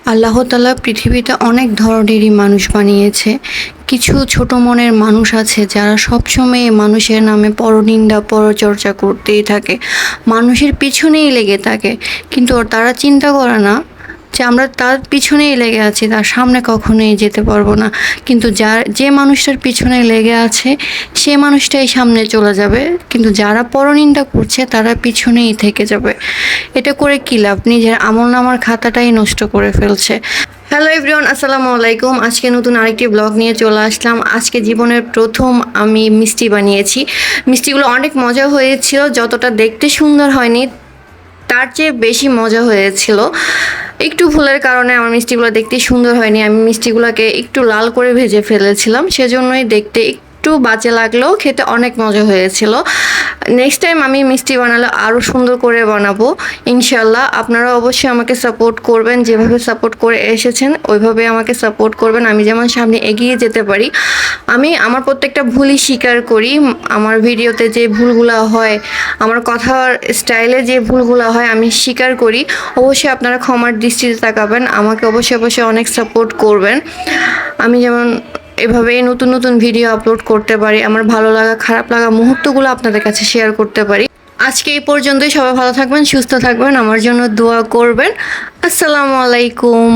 আল্লাহ তাআলা পৃথিবীতে অনেক ধরনেরই মানুষ বানিয়েছে। কিছু ছোট মনের মানুষ আছে যারা সবসময় মানুষের নামে পরনিন্দা পরচর্চা করতেই থাকে, মানুষের পিছনেই লেগে থাকে। কিন্তু তারা চিন্তা করে না যে আমরা তার পিছনেই লেগে আছি, তার সামনে কখনোই যেতে পারবো না। কিন্তু যে মানুষটার পিছনে লেগে আছে সে মানুষটাই সামনে চলে যাবে, কিন্তু যারা পরনিন্দা করছে তারা পিছনেই থেকে যাবে। এটা করে কী লাভ? নিজের আমলনামার খাতাটাই নষ্ট করে ফেলছে। হ্যালো এভরিওয়ান, আসসালামু আলাইকুম। আজকে নতুন আরেকটি ব্লগ নিয়ে চলে আসলাম। আজকে জীবনের প্রথম আমি মিষ্টি বানিয়েছি। মিষ্টিগুলো অনেক মজা হয়েছিল, যতটা দেখতে সুন্দর হয়নি তার চেয়ে বেশি মজা হয়েছিল। একটু ভুলের কারণে আমার মিষ্টিগুলো দেখতে সুন্দর হয়নি, আমি মিষ্টিগুলোকে একটু লাল করে ভেজে ফেলেছিলাম, সেজন্যই দেখতে একটু বাজে লাগলেও খেতে অনেক মজা হয়েছিল। নেক্সট টাইম আমি মিষ্টি বানালে আরও সুন্দর করে বানাবো ইনশাল্লাহ। আপনারা অবশ্যই আমাকে সাপোর্ট করবেন, যেভাবে সাপোর্ট করে এসেছেন ওইভাবে আমাকে সাপোর্ট করবেন, আমি যেমন সামনে এগিয়ে যেতে পারি। আমি আমার প্রত্যেকটা ভুলই স্বীকার করি। আমার ভিডিওতে যে ভুলগুলো হয়, আমার কথার স্টাইলে যে ভুলগুলো হয় আমি স্বীকার করি। অবশ্যই আপনারা ক্ষমার দৃষ্টিতে তাকাবেন, আমাকে অবশ্যই অবশ্যই অনেক সাপোর্ট করবেন। আমি যেমন এভাবেই নতুন নতুন ভিডিও আপলোড করতে পারি, আমার ভালো লাগা খারাপ লাগা মুহূর্তগুলো আপনাদের কাছে শেয়ার করতে পারি। আজকে এই পর্যন্তই। সবাই ভালো থাকবেন, সুস্থ থাকবেন, আমার জন্য দোয়া করবেন। আসসালামু আলাইকুম।